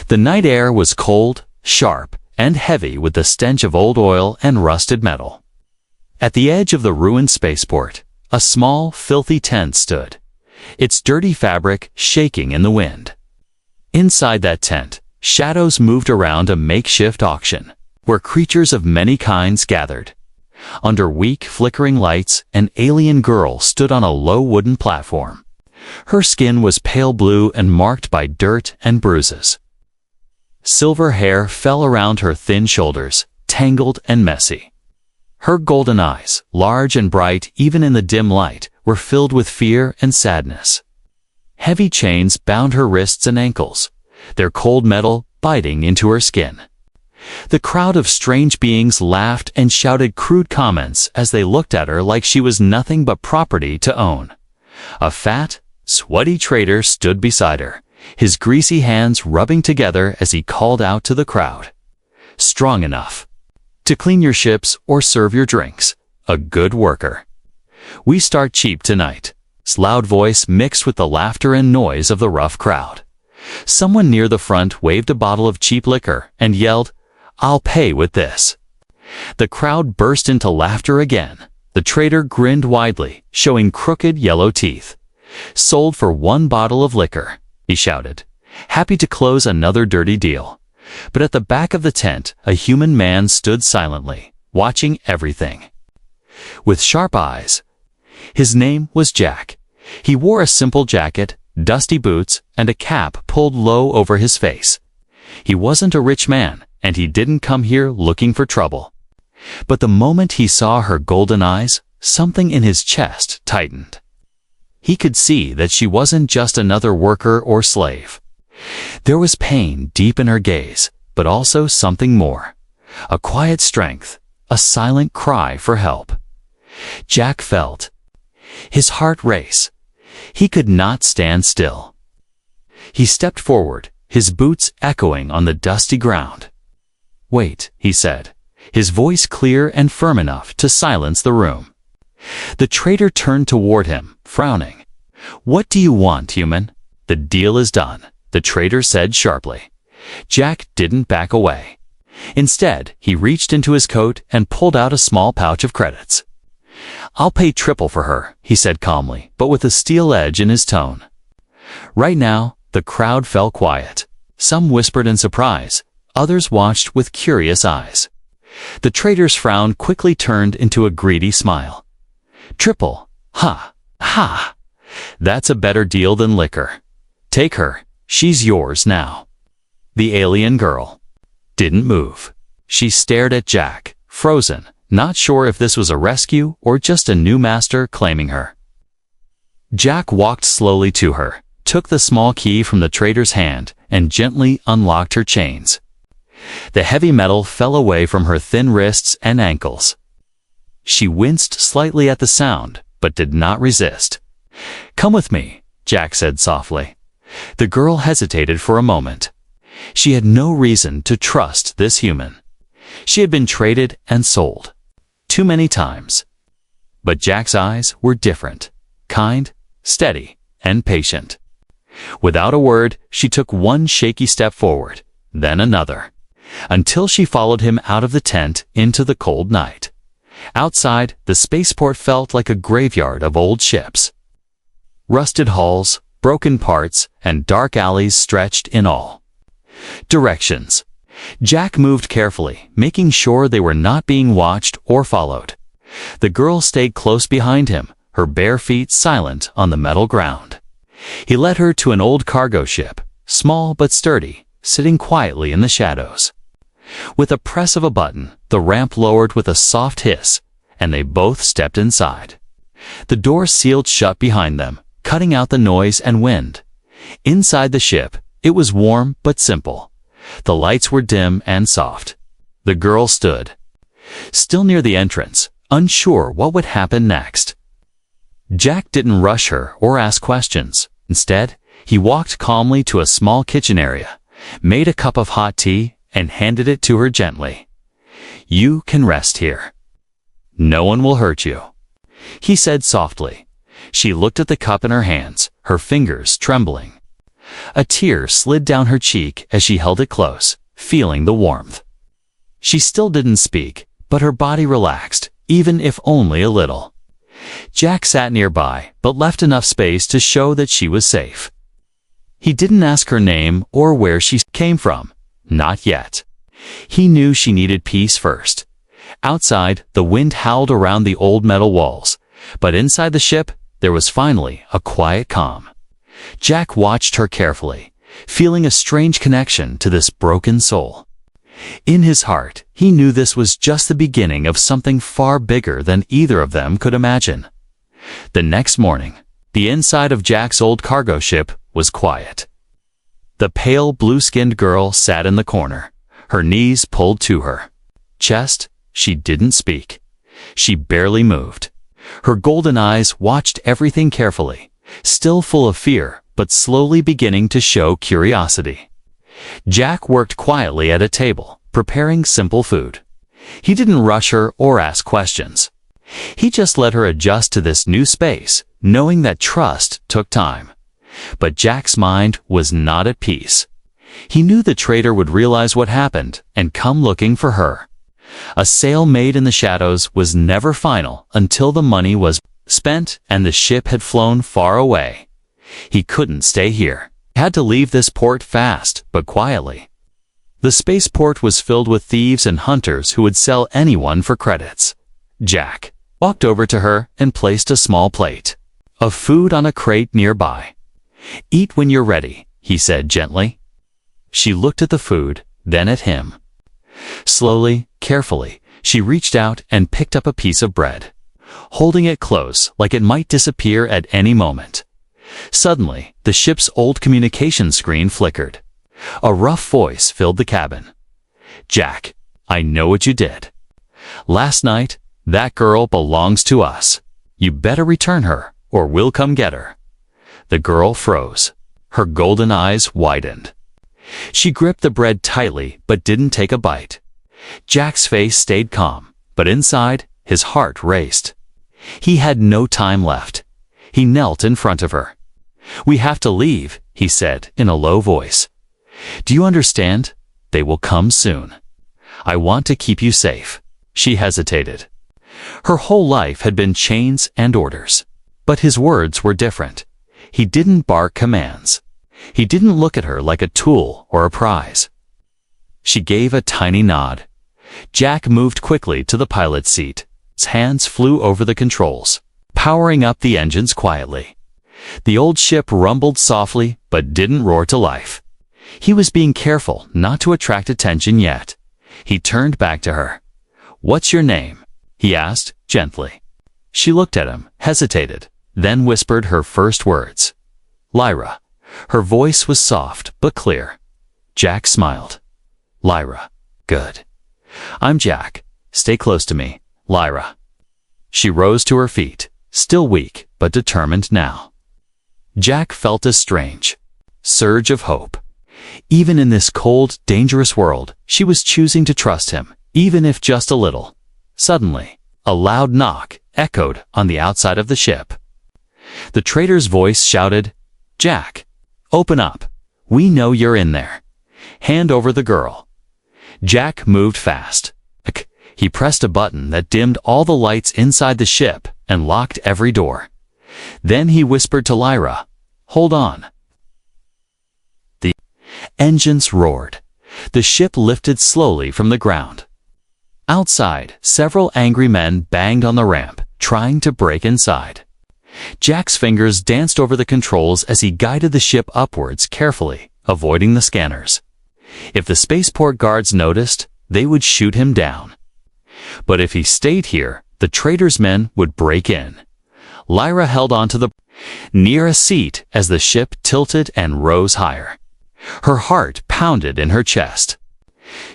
The night air was cold, sharp, and heavy with the stench of old oil and rusted metal. At the edge of the ruined spaceport, a small, filthy tent stood, its dirty fabric shaking in the wind. Inside that tent, shadows moved around a makeshift auction, where creatures of many kinds gathered. Under weak, flickering lights, an alien girl stood on a low wooden platform. Her skin was pale blue and marked by dirt and bruises. Silver hair fell around her thin shoulders, tangled and messy. Her golden eyes, large and bright even in the dim light, were filled with fear and sadness. Heavy chains bound her wrists and ankles, their cold metal biting into her skin. The crowd of strange beings laughed and shouted crude comments as they looked at her like she was nothing but property to own. A fat, sweaty trader stood beside her, his greasy hands rubbing together as he called out to the crowd. "Strong enough to clean your ships or serve your drinks. A good worker. We start cheap tonight." His loud voice mixed with the laughter and noise of the rough crowd. Someone near the front waved a bottle of cheap liquor and yelled, "I'll pay with this." The crowd burst into laughter again. The trader grinned widely, showing crooked yellow teeth. "Sold for 1 bottle of liquor," he shouted, happy to close another dirty deal. But at the back of the tent, a human man stood silently, watching everything. With sharp eyes. His name was Jack. He wore a simple jacket, dusty boots, and a cap pulled low over his face. He wasn't a rich man, and he didn't come here looking for trouble. But the moment he saw her golden eyes, something in his chest tightened. He could see that she wasn't just another worker or slave. There was pain deep in her gaze, but also something more. A quiet strength, a silent cry for help. Jack felt his heart race. He could not stand still. He stepped forward, his boots echoing on the dusty ground. "Wait," he said, his voice clear and firm enough to silence the room. The trader turned toward him, frowning. "What do you want, human?" "The deal is done," the trader said sharply. Jack didn't back away. Instead, he reached into his coat and pulled out a small pouch of credits. "I'll pay triple for her," he said calmly, but with a steel edge in his tone. Right now, the crowd fell quiet. Some whispered in surprise, others watched with curious eyes. The trader's frown quickly turned into a greedy smile. "Triple? Ha! Ha! That's a better deal than liquor. Take her, she's yours now." The alien girl didn't move. She stared at Jack, frozen, not sure if this was a rescue or just a new master claiming her. Jack walked slowly to her, took the small key from the trader's hand, and gently unlocked her chains. The heavy metal fell away from her thin wrists and ankles. She winced slightly at the sound, but did not resist. "Come with me," Jack said softly. The girl hesitated for a moment. She had no reason to trust this human. She had been traded and sold. Too many times. But Jack's eyes were different. Kind, steady, and patient. Without a word, she took one shaky step forward, then another, until she followed him out of the tent into the cold night. Outside, the spaceport felt like a graveyard of old ships. Rusted hulls, broken parts, and dark alleys stretched in all directions. Jack moved carefully, making sure they were not being watched or followed. The girl stayed close behind him, her bare feet silent on the metal ground. He led her to an old cargo ship, small but sturdy, sitting quietly in the shadows. With a press of a button, the ramp lowered with a soft hiss, and they both stepped inside. The door sealed shut behind them, cutting out the noise and wind. Inside the ship, it was warm but simple. The lights were dim and soft. The girl stood, still near the entrance, unsure what would happen next. Jack didn't rush her or ask questions. Instead, he walked calmly to a small kitchen area, made a cup of hot tea, and handed it to her gently. "You can rest here. No one will hurt you," he said softly. She looked at the cup in her hands, her fingers trembling. A tear slid down her cheek as she held it close, feeling the warmth. She still didn't speak, but her body relaxed, even if only a little. Jack sat nearby, but left enough space to show that she was safe. He didn't ask her name or where she came from. Not yet. He knew she needed peace first. Outside, the wind howled around the old metal walls, but inside the ship, there was finally a quiet calm. Jack watched her carefully, feeling a strange connection to this broken soul. In his heart, he knew this was just the beginning of something far bigger than either of them could imagine. The next morning, the inside of Jack's old cargo ship was quiet. The pale, blue-skinned girl sat in the corner, her knees pulled to her chest. She didn't speak. She barely moved. Her golden eyes watched everything carefully, still full of fear, but slowly beginning to show curiosity. Jack worked quietly at a table, preparing simple food. He didn't rush her or ask questions. He just let her adjust to this new space, knowing that trust took time. But Jack's mind was not at peace. He knew the traitor would realize what happened and come looking for her. A sale made in the shadows was never final until the money was spent and the ship had flown far away. He couldn't stay here. He had to leave this port fast, but quietly. The spaceport was filled with thieves and hunters who would sell anyone for credits. Jack walked over to her and placed a small plate of food on a crate nearby. "Eat when you're ready," he said gently. She looked at the food, then at him. Slowly, carefully, she reached out and picked up a piece of bread, holding it close like it might disappear at any moment. Suddenly, the ship's old communication screen flickered. A rough voice filled the cabin. "Jack, I know what you did. Last night, that girl belongs to us. You better return her, or we'll come get her." The girl froze. Her golden eyes widened. She gripped the bread tightly but didn't take a bite. Jack's face stayed calm, but inside, his heart raced. He had no time left. He knelt in front of her. "We have to leave," he said in a low voice. "Do you understand? They will come soon. I want to keep you safe." She hesitated. Her whole life had been chains and orders. But his words were different. He didn't bark commands. He didn't look at her like a tool or a prize. She gave a tiny nod. Jack moved quickly to the pilot's seat. His hands flew over the controls, powering up the engines quietly. The old ship rumbled softly but didn't roar to life. He was being careful not to attract attention yet. He turned back to her. "What's your name?" he asked gently. She looked at him, hesitated, then whispered her first words. "Lyra." Her voice was soft but clear. Jack smiled. "Lyra. Good. I'm Jack. Stay close to me, Lyra." She rose to her feet, still weak but determined now. Jack felt a strange surge of hope. Even in this cold, dangerous world, she was choosing to trust him, even if just a little. Suddenly, a loud knock echoed on the outside of the ship. The traitor's voice shouted, "Jack, open up. We know you're in there. Hand over the girl." Jack moved fast. He pressed a button that dimmed all the lights inside the ship and locked every door. Then he whispered to Lyra, "Hold on." The engines roared. The ship lifted slowly from the ground. Outside, several angry men banged on the ramp, trying to break inside. Jack's fingers danced over the controls as he guided the ship upwards carefully, avoiding the scanners. If the spaceport guards noticed, they would shoot him down. But if he stayed here, the traitor's men would break in. Lyra held onto the near a seat as the ship tilted and rose higher. Her heart pounded in her chest.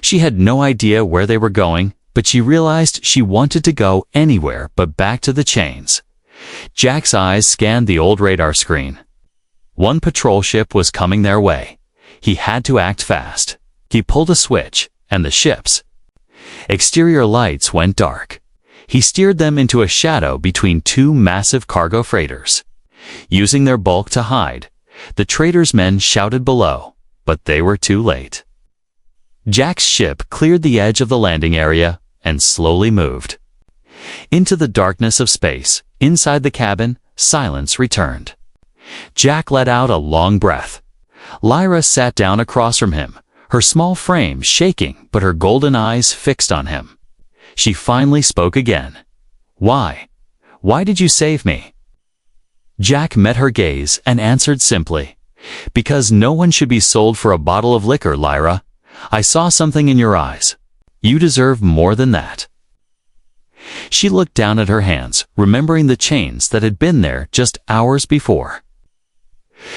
She had no idea where they were going, but she realized she wanted to go anywhere but back to the chains. Jack's eyes scanned the old radar screen. One patrol ship was coming their way. He had to act fast. He pulled a switch, and the ship's exterior lights went dark. He steered them into a shadow between two massive cargo freighters. Using their bulk to hide, The trader's men shouted below, but they were too late. Jack's ship cleared the edge of the landing area and slowly moved. Into the darkness of space, inside the cabin, silence returned. Jack let out a long breath. Lyra sat down across from him, her small frame shaking but her golden eyes fixed on him. She finally spoke again. "Why? Why did you save me?" Jack met her gaze and answered simply, "Because no one should be sold for a bottle of liquor, Lyra. I saw something in your eyes. You deserve more than that." She looked down at her hands, remembering the chains that had been there just hours before.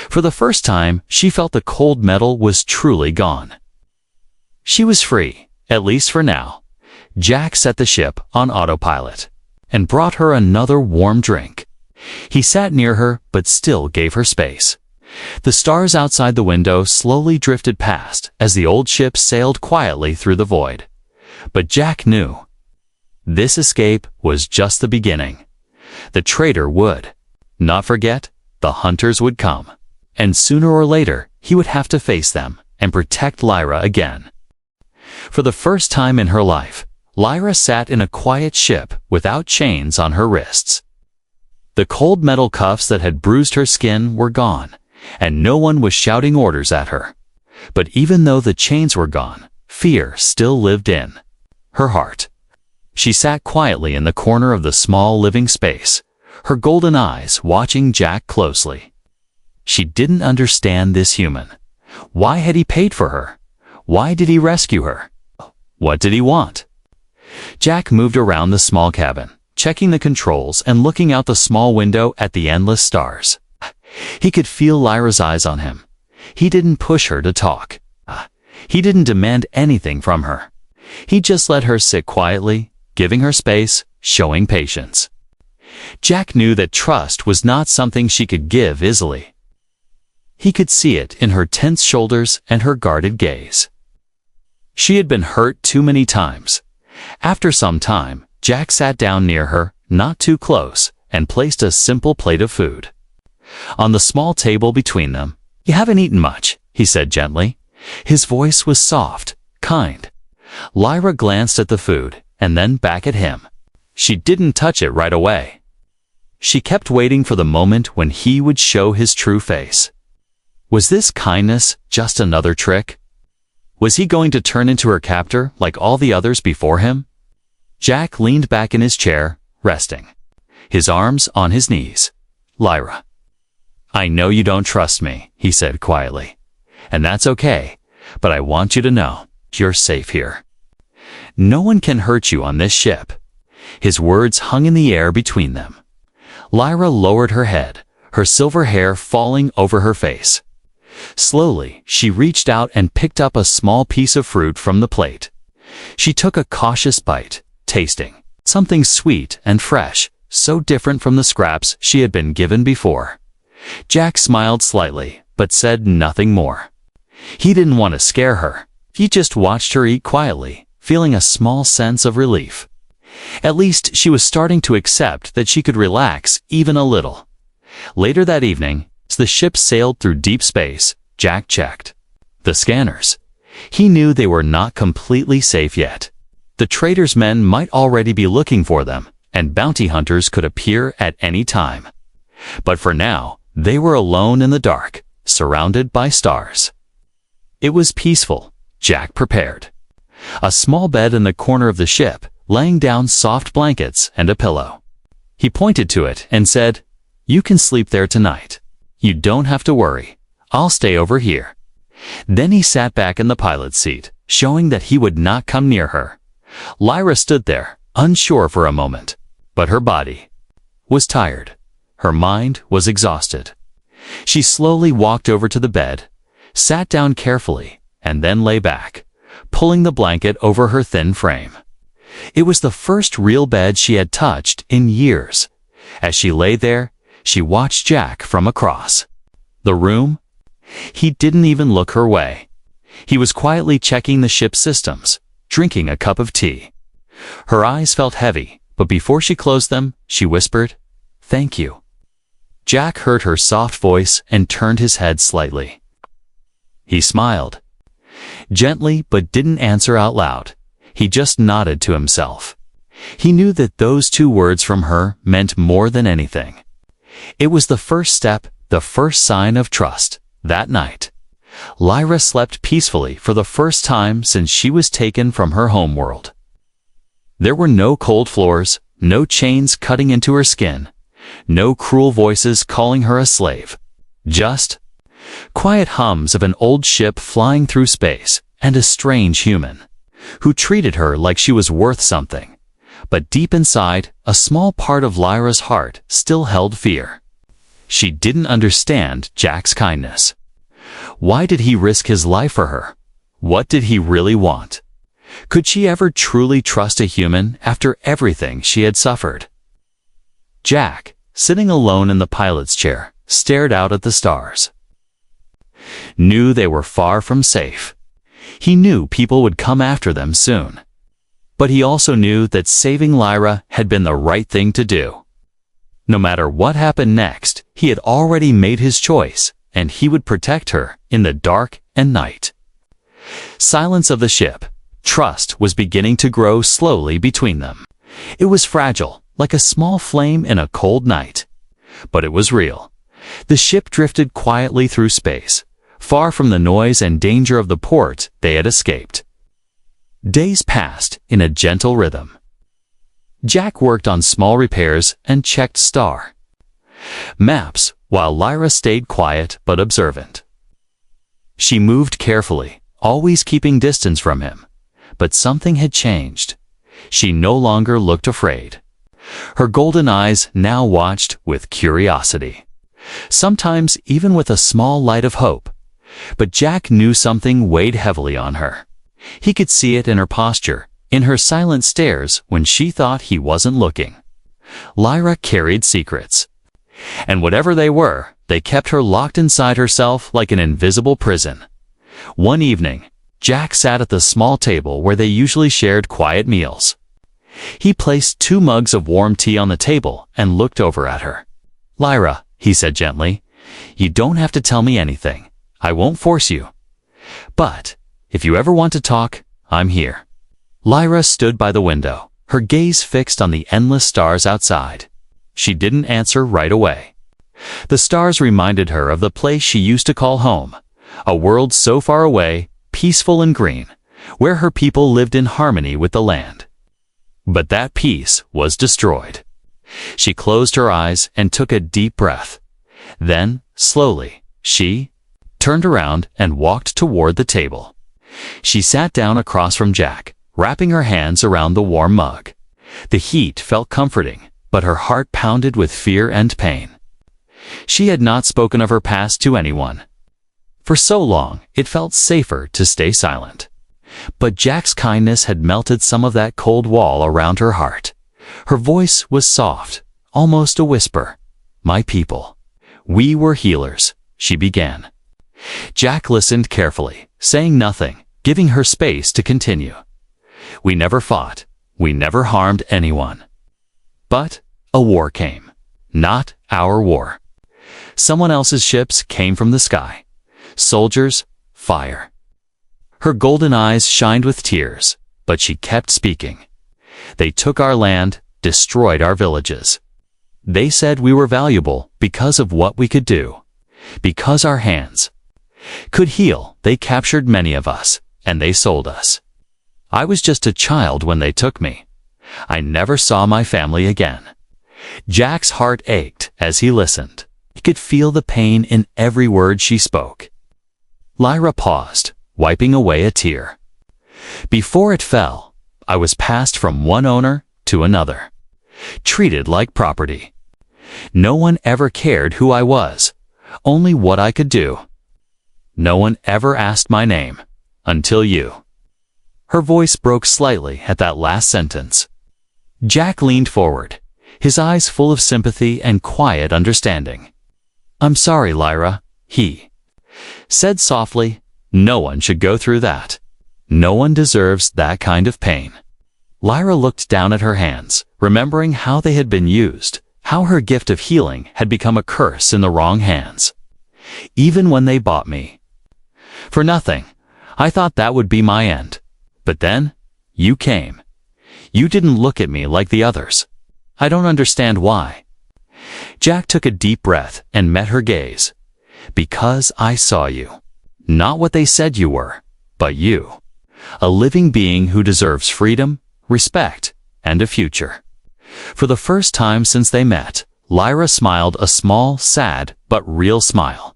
For the first time, she felt the cold metal was truly gone. She was free, at least for now. Jack set the ship on autopilot and brought her another warm drink. He sat near her but still gave her space. The stars outside the window slowly drifted past as the old ship sailed quietly through the void. But Jack knew this escape was just the beginning. The trader would not forget, the hunters would come, and sooner or later he would have to face them and protect Lyra again. For the first time in her life, Lyra sat in a quiet ship without chains on her wrists. The cold metal cuffs that had bruised her skin were gone, and no one was shouting orders at her. But even though the chains were gone, fear still lived in her heart. She sat quietly in the corner of the small living space, her golden eyes watching Jack closely. She didn't understand this human. Why had he paid for her? Why did he rescue her? What did he want? Jack moved around the small cabin, checking the controls and looking out the small window at the endless stars. He could feel Lyra's eyes on him. He didn't push her to talk. He didn't demand anything from her. He just let her sit quietly, giving her space, showing patience. Jack knew that trust was not something she could give easily. He could see it in her tense shoulders and her guarded gaze. She had been hurt too many times. After some time, Jack sat down near her, not too close, and placed a simple plate of food on the small table between them. "You haven't eaten much," he said gently. His voice was soft, kind. Lyra glanced at the food, and then back at him. She didn't touch it right away. She kept waiting for the moment when he would show his true face. Was this kindness just another trick? Was he going to turn into her captor like all the others before him? Jack leaned back in his chair, resting, his arms on his knees. "Lyra, I know you don't trust me," he said quietly. "And that's okay, but I want you to know you're safe here. No one can hurt you on this ship." His words hung in the air between them. Lyra lowered her head, her silver hair falling over her face. Slowly, she reached out and picked up a small piece of fruit from the plate. She took a cautious bite, tasting something sweet and fresh, so different from the scraps she had been given before. Jack smiled slightly, but said nothing more. He didn't want to scare her. He just watched her eat quietly, feeling a small sense of relief. At least she was starting to accept that she could relax even a little. Later that evening, as the ship sailed through deep space, Jack checked the scanners. He knew they were not completely safe yet. The trader's men might already be looking for them, and bounty hunters could appear at any time. But for now, they were alone in the dark, surrounded by stars. It was peaceful, Jack prepared. A small bed in the corner of the ship, laying down soft blankets and a pillow. He pointed to it and said, "You can sleep there tonight. You don't have to worry. I'll stay over here." Then he sat back in the pilot's seat, showing that he would not come near her. Lyra stood there, unsure for a moment, but her body was tired. Her mind was exhausted. She slowly walked over to the bed, sat down carefully, and then lay back, pulling the blanket over her thin frame. It was the first real bed she had touched in years. As she lay there, she watched Jack from across the room. He didn't even look her way. He was quietly checking the ship's systems, drinking a cup of tea. Her eyes felt heavy, but before she closed them, she whispered, "Thank you." Jack heard her soft voice and turned his head slightly. He smiled. Gently, but didn't answer out loud. He just nodded to himself. He knew that those 2 words from her meant more than anything. It was the first step, the first sign of trust. That night, Lyra slept peacefully for the first time since she was taken from her homeworld. There were no cold floors, no chains cutting into her skin, no cruel voices calling her a slave. Just quiet hums of an old ship flying through space and a strange human who treated her like she was worth something. But deep inside, a small part of Lyra's heart still held fear. She didn't understand Jack's kindness. Why did he risk his life for her? What did he really want? Could she ever truly trust a human after everything she had suffered? Jack, sitting alone in the pilot's chair, stared out at the stars. Knew they were far from safe. He knew people would come after them soon. But he also knew that saving Lyra had been the right thing to do. No matter what happened next, he had already made his choice, and he would protect her in the dark and night. Silence of the ship. Trust was beginning to grow slowly between them. It was fragile, like a small flame in a cold night. But it was real. The ship drifted quietly through space, far from the noise and danger of the port they had escaped. Days passed in a gentle rhythm. Jack worked on small repairs and checked star maps, while Lyra stayed quiet but observant. She moved carefully, always keeping distance from him. But something had changed. She no longer looked afraid. Her golden eyes now watched with curiosity, sometimes even with a small light of hope. But Jack knew something weighed heavily on her. He could see it in her posture, in her silent stares when she thought he wasn't looking. Lyra carried secrets. And whatever they were, they kept her locked inside herself like an invisible prison. One evening, Jack sat at the small table where they usually shared quiet meals. He placed 2 mugs of warm tea on the table and looked over at her. "Lyra," he said gently, "you don't have to tell me anything. I won't force you. But if you ever want to talk, I'm here." Lyra stood by the window, her gaze fixed on the endless stars outside. She didn't answer right away. The stars reminded her of the place she used to call home, a world so far away, peaceful and green, where her people lived in harmony with the land. But that peace was destroyed. She closed her eyes and took a deep breath. Then, slowly, she turned around and walked toward the table. She sat down across from Jack, wrapping her hands around the warm mug. The heat felt comforting, but her heart pounded with fear and pain. She had not spoken of her past to anyone. For so long, it felt safer to stay silent. But Jack's kindness had melted some of that cold wall around her heart. Her voice was soft, almost a whisper. "My people. We were healers," she began. Jack listened carefully, saying nothing, giving her space to continue. "We never fought. We never harmed anyone. But a war came. Not our war. Someone else's ships came from the sky. Soldiers, fire." Her golden eyes shined with tears, but she kept speaking. "They took our land, destroyed our villages. They said we were valuable because of what we could do. Because our hands could heal, they captured many of us, and they sold us. I was just a child when they took me. I never saw my family again." Jack's heart ached as he listened. He could feel the pain in every word she spoke. Lyra paused, wiping away a tear. "Before it fell, I was passed from one owner to another, treated like property. No one ever cared who I was, only what I could do. No one ever asked my name, until you." Her voice broke slightly at that last sentence. Jack leaned forward, his eyes full of sympathy and quiet understanding. "I'm sorry, Lyra," he said softly. "No one should go through that. No one deserves that kind of pain." Lyra looked down at her hands, remembering how they had been used, how her gift of healing had become a curse in the wrong hands. Even when they bought me for nothing, I thought that would be my end. But then, you came. You didn't look at me like the others. I don't understand why. Jack took a deep breath and met her gaze. Because I saw you. Not what they said you were, but you. A living being who deserves freedom, respect, and a future. For the first time since they met, Lyra smiled a small, sad, but real smile.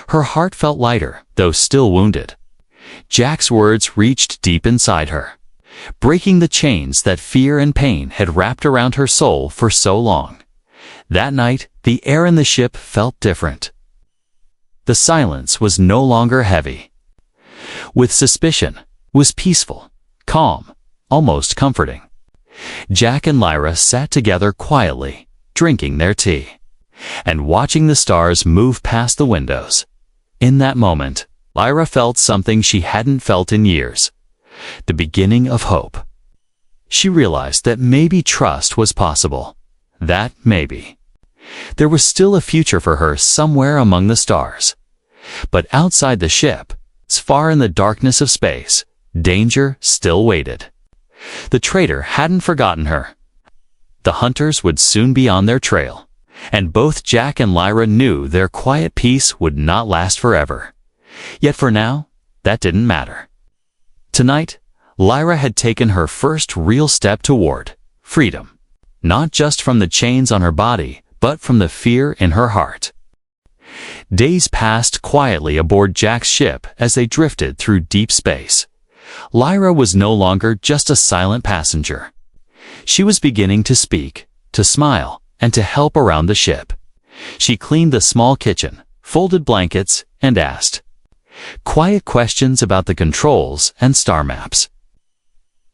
Her heart felt lighter, though still wounded. Jack's words reached deep inside her, breaking the chains that fear and pain had wrapped around her soul for so long. That night, the air in the ship felt different. The silence was no longer heavy. With suspicion, was peaceful, calm, almost comforting. Jack and Lyra sat together quietly, drinking their tea, and watching the stars move past the windows. In that moment, Lyra felt something she hadn't felt in years. The beginning of hope. She realized that maybe trust was possible. That maybe. There was still a future for her somewhere among the stars. But outside the ship, as far in the darkness of space, danger still waited. The traitor hadn't forgotten her. The hunters would soon be on their trail, and both Jack and Lyra knew their quiet peace would not last forever. Yet for now, that didn't matter. Tonight, Lyra had taken her first real step toward freedom, not just from the chains on her body, but from the fear in her heart. Days passed quietly aboard Jack's ship as they drifted through deep space. Lyra was no longer just a silent passenger. She was beginning to speak, to smile, and to help around the ship. She cleaned the small kitchen, folded blankets, and asked quiet questions about the controls and star maps.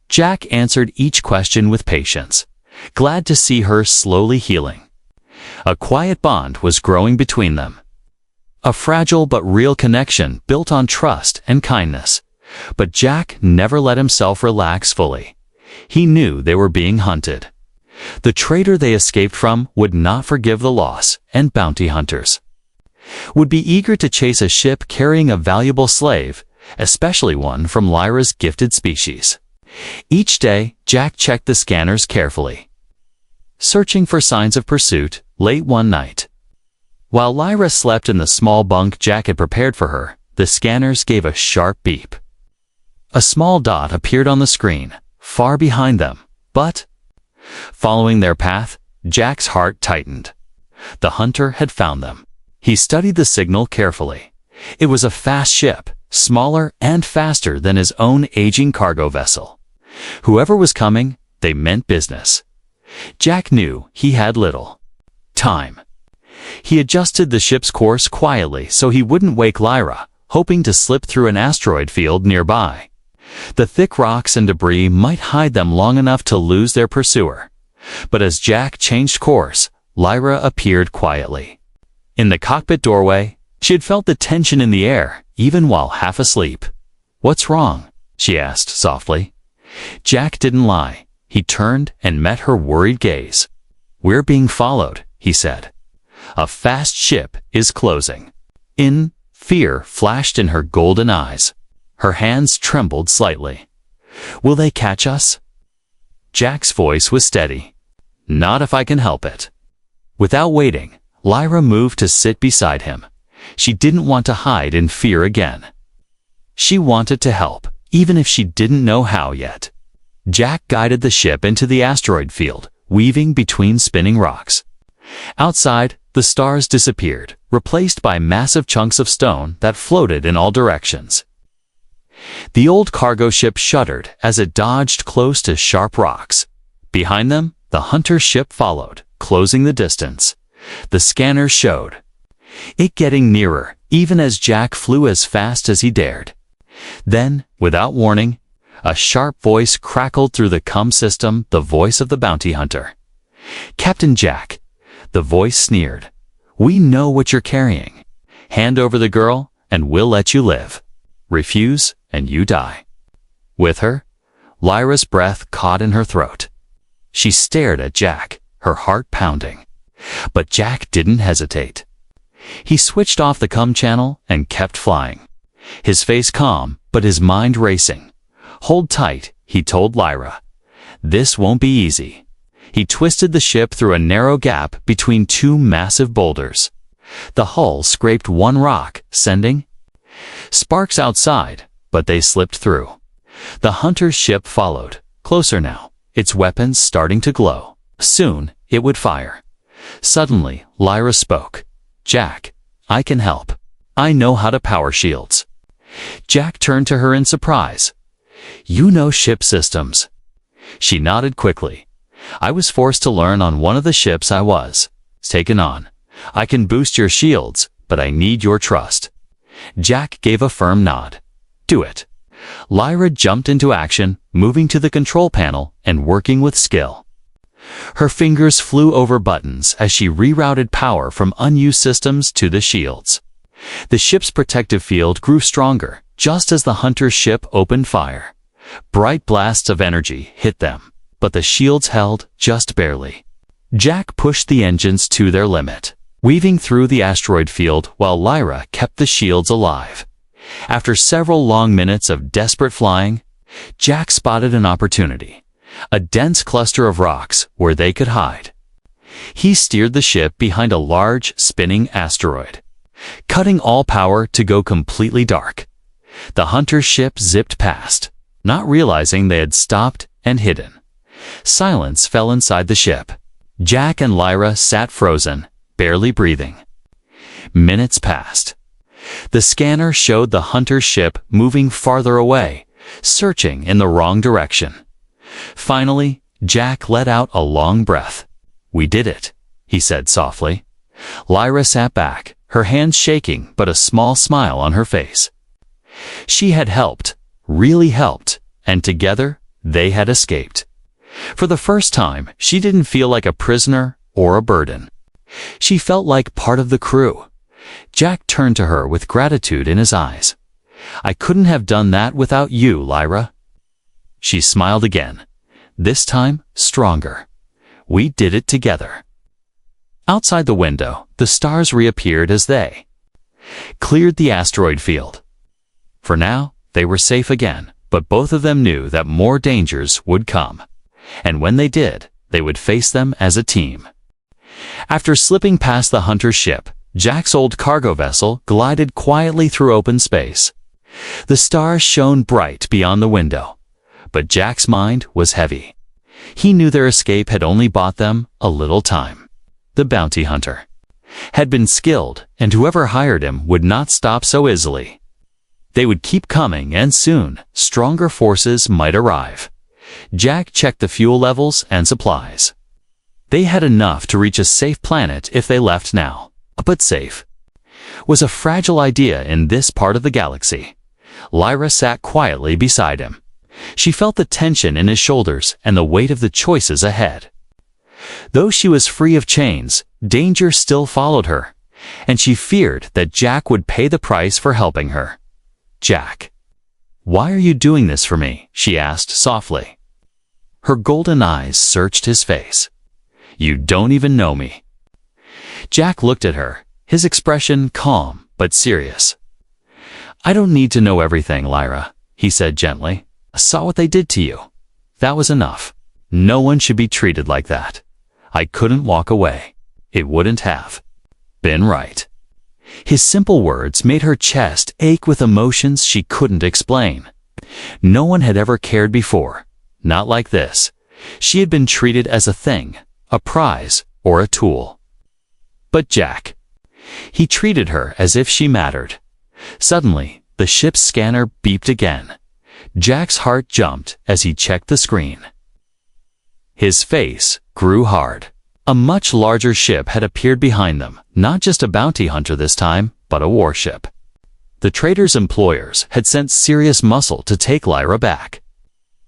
Jack answered each question with patience, glad to see her slowly healing. A quiet bond was growing between them. A fragile but real connection built on trust and kindness. But Jack never let himself relax fully. He knew they were being hunted. The traitor they escaped from would not forgive the loss, and bounty hunters would be eager to chase a ship carrying a valuable slave, especially one from Lyra's gifted species. Each day, Jack checked the scanners carefully, searching for signs of pursuit. Late one night, while Lyra slept in the small bunk Jack had prepared for her, the scanners gave a sharp beep. A small dot appeared on the screen, far behind them, but following their path, Jack's heart tightened. The hunter had found them. He studied the signal carefully. It was a fast ship, smaller and faster than his own aging cargo vessel. Whoever was coming, they meant business. Jack knew he had little time. He adjusted the ship's course quietly so he wouldn't wake Lyra, hoping to slip through an asteroid field nearby. The thick rocks and debris might hide them long enough to lose their pursuer. But as Jack changed course, Lyra appeared quietly. In the cockpit doorway, she had felt the tension in the air, even while half asleep. "What's wrong?" she asked softly. Jack didn't lie. He turned and met her worried gaze. "We're being followed," he said. "A fast ship is closing." Fear flashed in her golden eyes. Her hands trembled slightly. "Will they catch us?" Jack's voice was steady. "Not if I can help it." Without waiting, Lyra moved to sit beside him. She didn't want to hide in fear again. She wanted to help, even if she didn't know how yet. Jack guided the ship into the asteroid field, weaving between spinning rocks. Outside, the stars disappeared, replaced by massive chunks of stone that floated in all directions. The old cargo ship shuddered as it dodged close to sharp rocks. Behind them, the hunter ship followed, closing the distance. The scanners showed it getting nearer, even as Jack flew as fast as he dared. Then, without warning, a sharp voice crackled through the comm system, the voice of the bounty hunter. "Captain Jack," the voice sneered, "we know what you're carrying. Hand over the girl, and we'll let you live. Refuse, and you die." With her, Lyra's breath caught in her throat. She stared at Jack, her heart pounding. But Jack didn't hesitate. He switched off the comm channel and kept flying. His face calm, but his mind racing. "Hold tight," he told Lyra. "This won't be easy." He twisted the ship through a narrow gap between two massive boulders. The hull scraped one rock, sending sparks outside, but they slipped through. The hunter's ship followed, closer now, its weapons starting to glow. Soon, it would fire. Suddenly, Lyra spoke. "Jack, I can help. I know how to power shields." Jack turned to her in surprise. "You know ship systems." She nodded quickly. "I was forced to learn on one of the ships I was taken on. I can boost your shields, but I need your trust." Jack gave a firm nod. "Do it." Lyra jumped into action, moving to the control panel and working with skill. Her fingers flew over buttons as she rerouted power from unused systems to the shields. The ship's protective field grew stronger just as the hunter's ship opened fire. Bright blasts of energy hit them, but the shields held just barely. Jack pushed the engines to their limit, weaving through the asteroid field while Lyra kept the shields alive. After several long minutes of desperate flying, Jack spotted an opportunity, a dense cluster of rocks where they could hide. He steered the ship behind a large, spinning asteroid, cutting all power to go completely dark. The hunter's ship zipped past, not realizing they had stopped and hidden. Silence fell inside the ship. Jack and Lyra sat frozen, barely breathing. Minutes passed. The scanner showed the hunter's ship moving farther away, searching in the wrong direction. Finally, Jack let out a long breath. "We did it," he said softly. Lyra sat back, her hands shaking but a small smile on her face. She had helped, really helped, and together they had escaped. For the first time, she didn't feel like a prisoner or a burden. She felt like part of the crew. Jack turned to her with gratitude in his eyes. "I couldn't have done that without you, Lyra." She smiled again, this time stronger. "We did it together." Outside the window, the stars reappeared as they cleared the asteroid field. For now, they were safe again, but both of them knew that more dangers would come. And when they did, they would face them as a team. After slipping past the hunter's ship, Jack's old cargo vessel glided quietly through open space. The stars shone bright beyond the window, but Jack's mind was heavy. He knew their escape had only bought them a little time. The bounty hunter had been skilled, and whoever hired him would not stop so easily. They would keep coming, and soon, stronger forces might arrive. Jack checked the fuel levels and supplies. They had enough to reach a safe planet if they left now. But safe was a fragile idea in this part of the galaxy. Lyra sat quietly beside him. She felt the tension in his shoulders and the weight of the choices ahead. Though she was free of chains, danger still followed her, and she feared that Jack would pay the price for helping her. "Jack, why are you doing this for me?" she asked softly. Her golden eyes searched his face. "You don't even know me." Jack looked at her, his expression calm but serious. "I don't need to know everything, Lyra," he said gently. "I saw what they did to you. That was enough. No one should be treated like that. I couldn't walk away. It wouldn't have been right." His simple words made her chest ache with emotions she couldn't explain. No one had ever cared before, not like this. She had been treated as a thing, a prize, or a tool. But Jack, he treated her as if she mattered. Suddenly, the ship's scanner beeped again. Jack's heart jumped as he checked the screen. His face grew hard. A much larger ship had appeared behind them, not just a bounty hunter this time, but a warship. The trader's employers had sent serious muscle to take Lyra back.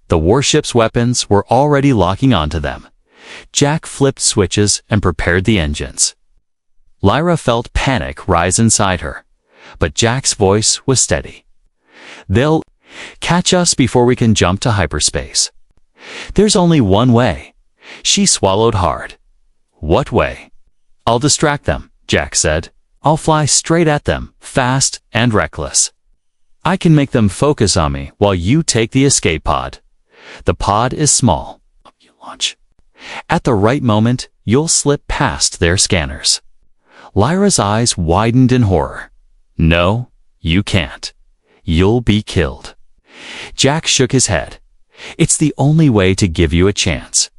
The warship's weapons were already locking onto them. Jack flipped switches and prepared the engines. Lyra felt panic rise inside her, but Jack's voice was steady. "They'll catch us before we can jump to hyperspace. There's only one way." She swallowed hard. "What way?" I'll distract them, Jack said. I'll fly straight at them, fast and reckless. I can make them focus on me while you take the escape pod. The pod is small. You launch. At the right moment, you'll slip past their scanners. Lyra's eyes widened in horror. No, you can't. You'll be killed. Jack shook his head. It's the only way to give you a chance.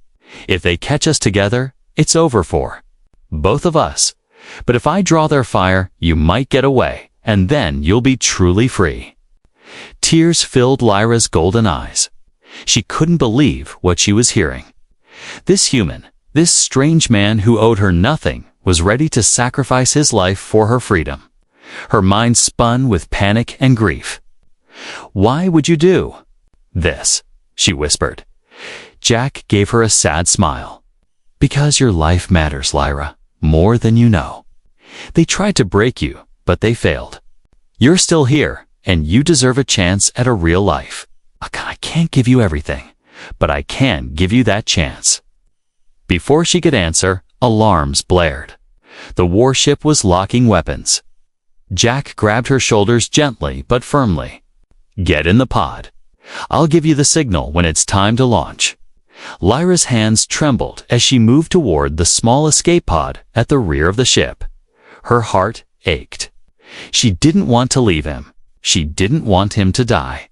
If they catch us together, it's over for both of us. But if I draw their fire, you might get away, and then you'll be truly free. Tears filled Lyra's golden eyes. She couldn't believe what she was hearing. This human, this strange man who owed her nothing, was ready to sacrifice his life for her freedom. Her mind spun with panic and grief. Why would you do this? She whispered. Jack gave her a sad smile. Because your life matters, Lyra, more than you know. They tried to break you, but they failed. You're still here, and you deserve a chance at a real life. I can't give you everything, but I can give you that chance. Before she could answer, alarms blared. The warship was locking weapons. Jack grabbed her shoulders gently but firmly. Get in the pod. I'll give you the signal when it's time to launch. Lyra's hands trembled as she moved toward the small escape pod at the rear of the ship. Her heart ached. She didn't want to leave him. She didn't want him to die.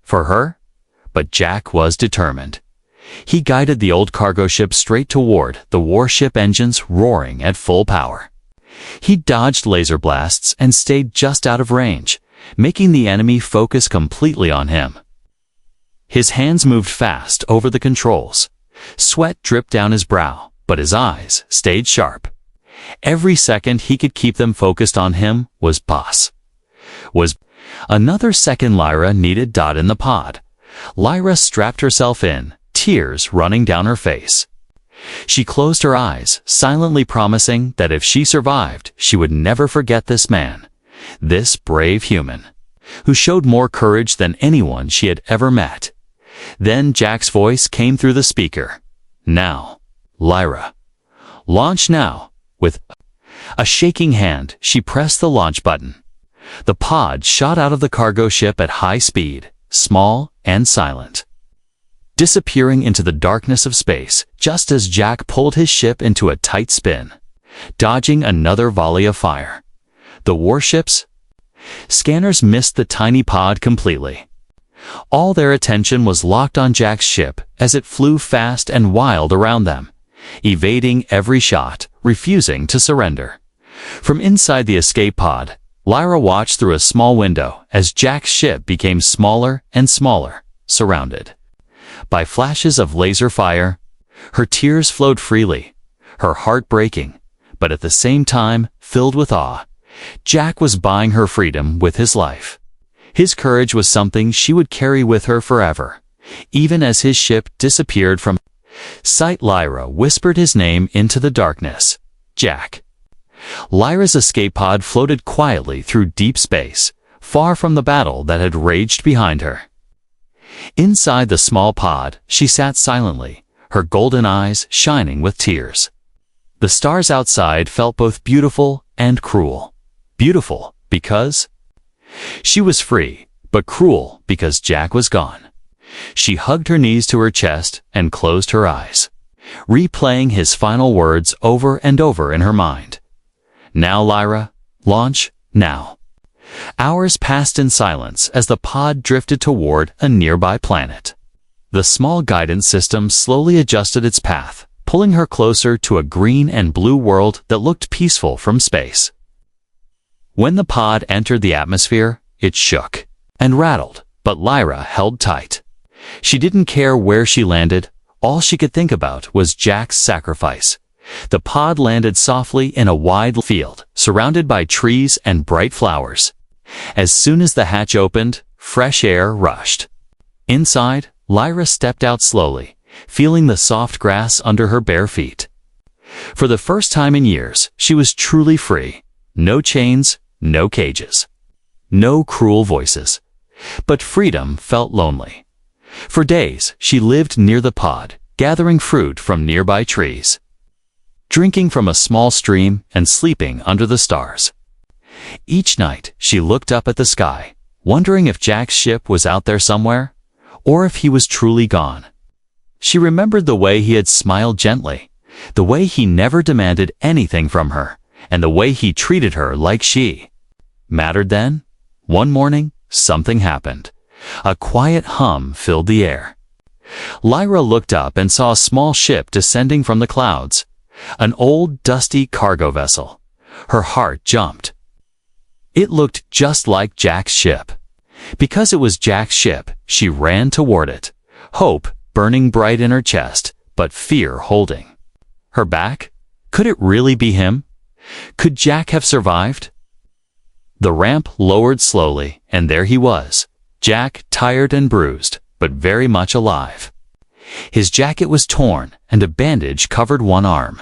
For her? But Jack was determined. He guided the old cargo ship straight toward the warship engines roaring at full power. He dodged laser blasts and stayed just out of range, making the enemy focus completely on him. His hands moved fast over the controls. Sweat dripped down his brow, but his eyes stayed sharp. Every second he could keep them focused on him was boss. Another second Lyra needed Dot in the pod. Lyra strapped herself in, tears running down her face. She closed her eyes, silently promising that if she survived, she would never forget this man, this brave human, who showed more courage than anyone she had ever met. Then Jack's voice came through the speaker. Now, Lyra. Launch now. With a shaking hand, she pressed the launch button. The pod shot out of the cargo ship at high speed, small and silent, disappearing into the darkness of space just as Jack pulled his ship into a tight spin, dodging another volley of fire. The warship's scanners missed the tiny pod completely. All their attention was locked on Jack's ship as it flew fast and wild around them, evading every shot, refusing to surrender. From inside the escape pod, Lyra watched through a small window as Jack's ship became smaller and smaller, surrounded by flashes of laser fire. Her tears flowed freely, her heart breaking, but at the same time filled with awe. Jack was buying her freedom with his life. His courage was something she would carry with her forever, even as his ship disappeared from sight. Lyra whispered his name into the darkness. Jack. Lyra's escape pod floated quietly through deep space, far from the battle that had raged behind her. Inside the small pod, she sat silently, her golden eyes shining with tears. The stars outside felt both beautiful and cruel. Beautiful because she was free, but cruel because Jack was gone. She hugged her knees to her chest and closed her eyes, replaying his final words over and over in her mind. Now, Lyra, launch now. Hours passed in silence as the pod drifted toward a nearby planet. The small guidance system slowly adjusted its path, pulling her closer to a green and blue world that looked peaceful from space. When the pod entered the atmosphere, it shook and rattled, but Lyra held tight. She didn't care where she landed. All she could think about was Jack's sacrifice. The pod landed softly in a wide field, surrounded by trees and bright flowers. As soon as the hatch opened, fresh air rushed. Inside, Lyra stepped out slowly, feeling the soft grass under her bare feet. For the first time in years, she was truly free. No chains, no cages, no cruel voices. But freedom felt lonely. For days, she lived near the pod, gathering fruit from nearby trees. drinking from a small stream and sleeping under the stars. Each night, she looked up at the sky, wondering if Jack's ship was out there somewhere, or if he was truly gone. She remembered the way he had smiled gently, the way he never demanded anything from her, and the way he treated her like she mattered then. One morning, something happened. A quiet hum filled the air. Lyra looked up and saw a small ship descending from the clouds, an old, dusty cargo vessel. Her heart jumped. It looked just like Jack's ship. Because it was Jack's ship, she ran toward it, hope burning bright in her chest, but fear holding her back. Could it really be him? Could Jack have survived? The ramp lowered slowly, and there he was, Jack, tired and bruised, but very much alive. His jacket was torn, and a bandage covered one arm.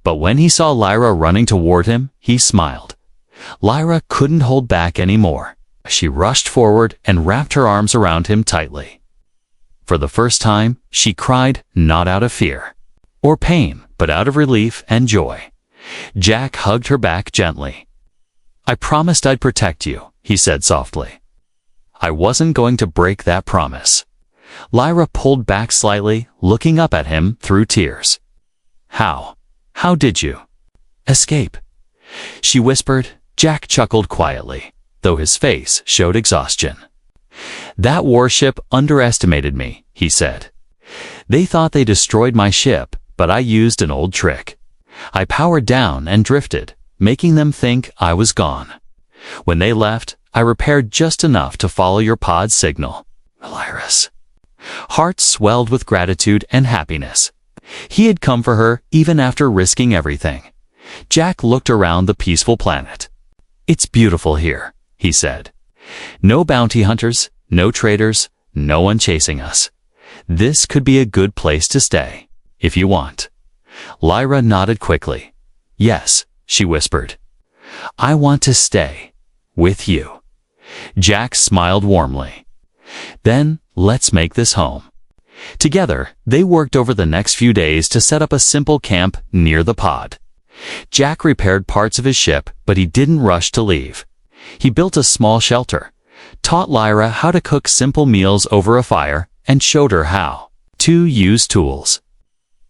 But when he saw Lyra running toward him, he smiled. Lyra couldn't hold back anymore. She rushed forward and wrapped her arms around him tightly. For the first time, she cried, not out of fear or pain, but out of relief and joy. Jack hugged her back gently. "I promised I'd protect you," he said softly. "I wasn't going to break that promise." Lyra pulled back slightly, looking up at him through tears. How did you escape?" she whispered. Jack chuckled quietly, though his face showed exhaustion. "That warship underestimated me," he said. "They thought they destroyed my ship, but I used an old trick. I powered down and drifted, making them think I was gone. When they left, I repaired just enough to follow your pod's signal." Lyra's heart swelled with gratitude and happiness. He had come for her even after risking everything. Jack looked around the peaceful planet. "It's beautiful here," he said. "No bounty hunters, no traders, no one chasing us. This could be a good place to stay, if you want." Lyra nodded quickly. "Yes," she whispered. "I want to stay with you." Jack smiled warmly. "Then let's make this home." Together, they worked over the next few days to set up a simple camp near the pod. Jack repaired parts of his ship, but he didn't rush to leave. He built a small shelter, taught Lyra how to cook simple meals over a fire, and showed her how to use tools.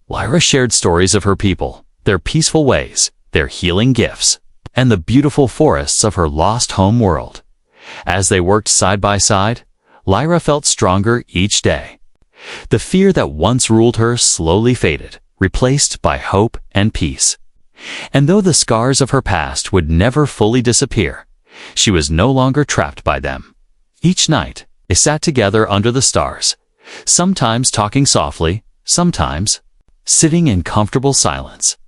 Lyra shared stories of her people, their peaceful ways, their healing gifts, and the beautiful forests of her lost home world. As they worked side by side, Lyra felt stronger each day. The fear that once ruled her slowly faded, replaced by hope and peace. And though the scars of her past would never fully disappear, she was no longer trapped by them. Each night, they sat together under the stars, sometimes talking softly, sometimes sitting in comfortable silence.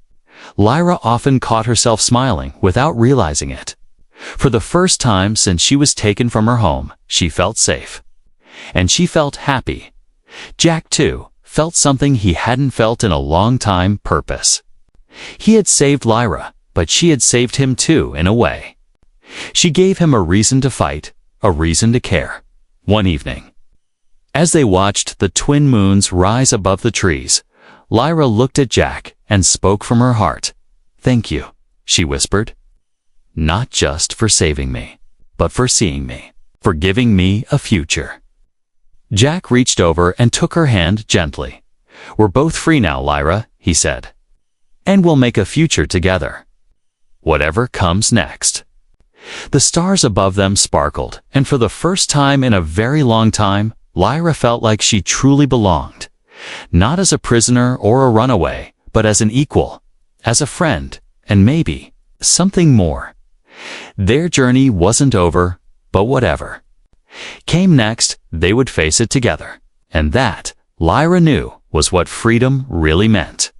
Lyra often caught herself smiling without realizing it. For the first time since she was taken from her home, she felt safe. And she felt happy. Jack, too, felt something he hadn't felt in a long time: purpose. He had saved Lyra, but she had saved him too, in a way. She gave him a reason to fight, a reason to care. One evening, as they watched the twin moons rise above the trees, Lyra looked at Jack and spoke from her heart. "Thank you," she whispered. "Not just for saving me, but for seeing me, for giving me a future." Jack reached over and took her hand gently. "We're both free now, Lyra," he said. "And we'll make a future together, whatever comes next." The stars above them sparkled, and for the first time in a very long time, Lyra felt like she truly belonged. Not as a prisoner or a runaway, but as an equal, as a friend, and maybe something more. Their journey wasn't over, but whatever came next, they would face it together. And that, Lyra knew, was what freedom really meant.